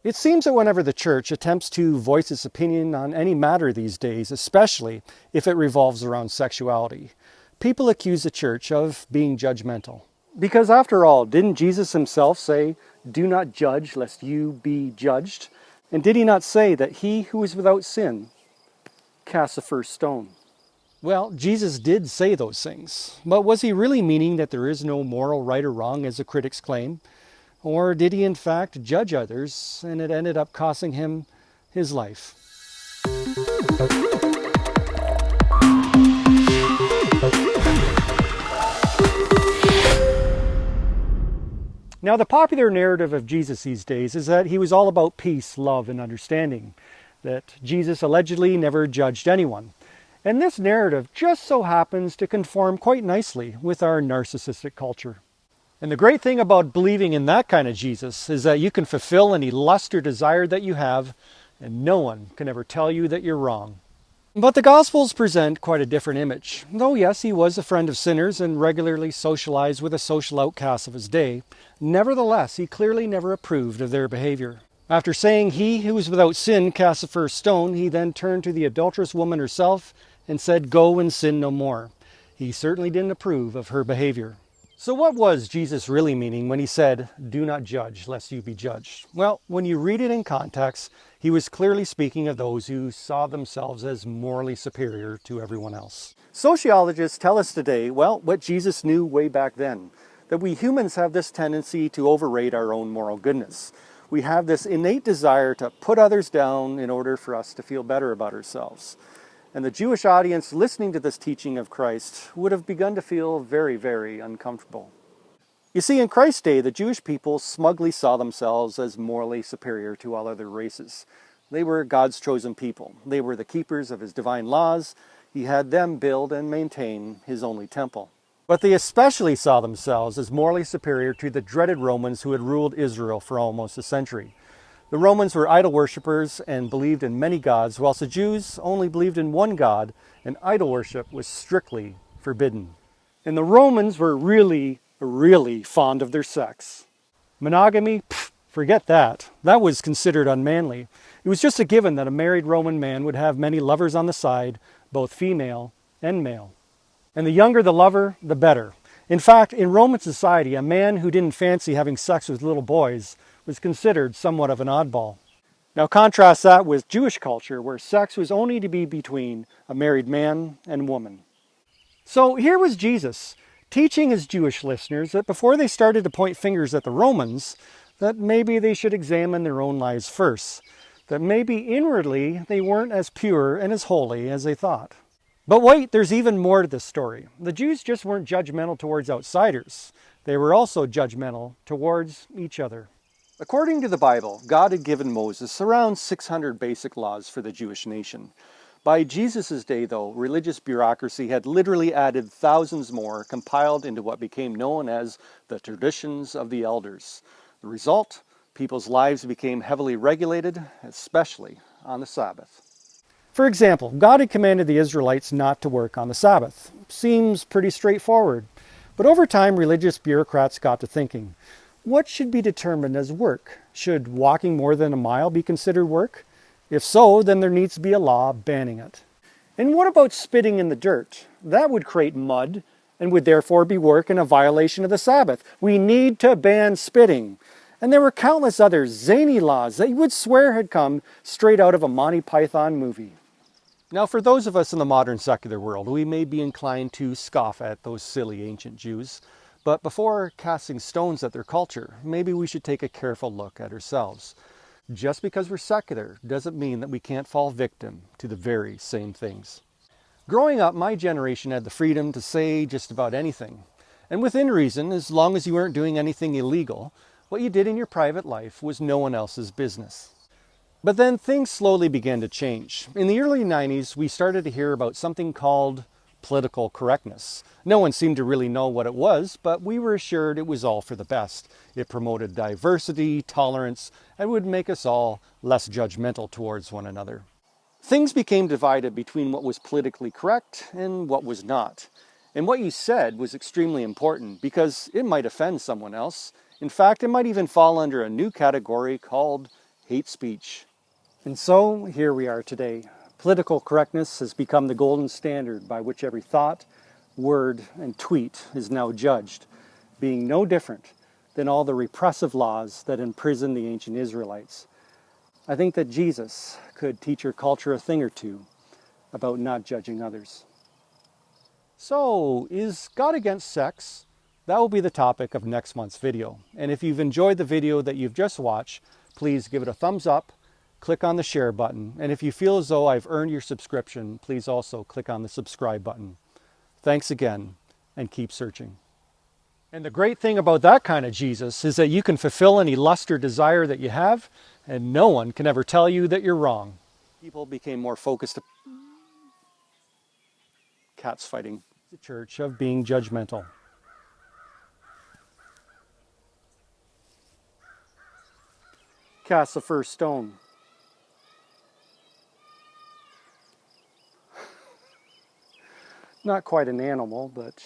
It seems that whenever the church attempts to voice its opinion on any matter these days, especially if it revolves around sexuality, people accuse the church of being judgmental. Because after all, didn't Jesus himself say, "Do not judge lest you be judged"? And did he not say that he who is without sin cast the first stone? Well, Jesus did say those things, but was he really meaning that there is no moral right or wrong as the critics claim? Or did he in fact judge others and it ended up costing him his life? Now, the popular narrative of Jesus these days is that he was all about peace, love, and understanding, that Jesus allegedly never judged anyone. And this narrative just so happens to conform quite nicely with our narcissistic culture. And the great thing about believing in that kind of Jesus is that you can fulfill any lust or desire that you have, and no one can ever tell you that you're wrong. But the Gospels present quite a different image. Though yes, he was a friend of sinners and regularly socialized with the social outcasts of his day, nevertheless, he clearly never approved of their behavior. After saying he who is without sin cast the first stone, he then turned to the adulterous woman herself and said, "Go and sin no more." He certainly didn't approve of her behavior. So what was Jesus really meaning when he said, "Do not judge, lest you be judged"? Well, when you read it in context, he was clearly speaking of those who saw themselves as morally superior to everyone else. Sociologists tell us today, well, what Jesus knew way back then, that we humans have this tendency to overrate our own moral goodness. We have this innate desire to put others down in order for us to feel better about ourselves. And the Jewish audience listening to this teaching of Christ would have begun to feel very, very uncomfortable. You see, in Christ's day, the Jewish people smugly saw themselves as morally superior to all other races. They were God's chosen people. They were the keepers of his divine laws. He had them build and maintain his only temple. But they especially saw themselves as morally superior to the dreaded Romans who had ruled Israel for almost a century. The Romans were idol worshippers and believed in many gods, whilst the Jews only believed in one God, and idol worship was strictly forbidden. And the Romans were really fond of their sex. Monogamy? Forget that. That was considered unmanly. It was just a given that a married Roman man would have many lovers on the side, both female and male. And the younger the lover, the better. In fact, in Roman society, a man who didn't fancy having sex with little boys was considered somewhat of an oddball. Now contrast that with Jewish culture, where sex was only to be between a married man and woman. So here was Jesus, teaching his Jewish listeners that before they started to point fingers at the Romans, that maybe they should examine their own lives first, that maybe inwardly they weren't as pure and as holy as they thought. But wait, there's even more to this story. The Jews just weren't judgmental towards outsiders. They were also judgmental towards each other. According to the Bible, God had given Moses around 600 basic laws for the Jewish nation. By Jesus' day, though, religious bureaucracy had literally added thousands more, compiled into what became known as the traditions of the elders. The result? People's lives became heavily regulated, especially on the Sabbath. For example, God had commanded the Israelites not to work on the Sabbath. Seems pretty straightforward. But over time, religious bureaucrats got to thinking, what should be determined as work? Should walking more than a mile be considered work? If so, then there needs to be a law banning it. And what about spitting in the dirt? That would create mud and would therefore be work and a violation of the Sabbath. We need to ban spitting. And there were countless other zany laws that you would swear had come straight out of a Monty Python movie. Now, for those of us in the modern secular world, we may be inclined to scoff at those silly ancient Jews. But before casting stones at their culture, maybe we should take a careful look at ourselves. Just because we're secular doesn't mean that we can't fall victim to the very same things. Growing up, my generation had the freedom to say just about anything. And within reason, as long as you weren't doing anything illegal, what you did in your private life was no one else's business. But then things slowly began to change. In the early 90s, we started to hear about something called political correctness. No one seemed to really know what it was, but we were assured it was all for the best. It promoted diversity, tolerance, and would make us all less judgmental towards one another. Things became divided between what was politically correct and what was not. And what you said was extremely important because it might offend someone else. In fact, it might even fall under a new category called hate speech. And so here we are today. Political correctness has become the golden standard by which every thought, word, and tweet is now judged, being no different than all the repressive laws that imprisoned the ancient Israelites. I think that Jesus could teach your culture a thing or two about not judging others. So, is God against sex? That will be the topic of next month's video. And if you've enjoyed the video that you've just watched, please give it a thumbs up, click on the share button, and if you feel as though I've earned your subscription, please also click on the subscribe button. Thanks again, and keep searching. And the great thing about that kind of Jesus is that you can fulfill any lust or desire that you have, and no one can ever tell you that you're wrong. People became more focused cats fighting. The church of being judgmental. Cast the first stone. Not quite an animal, but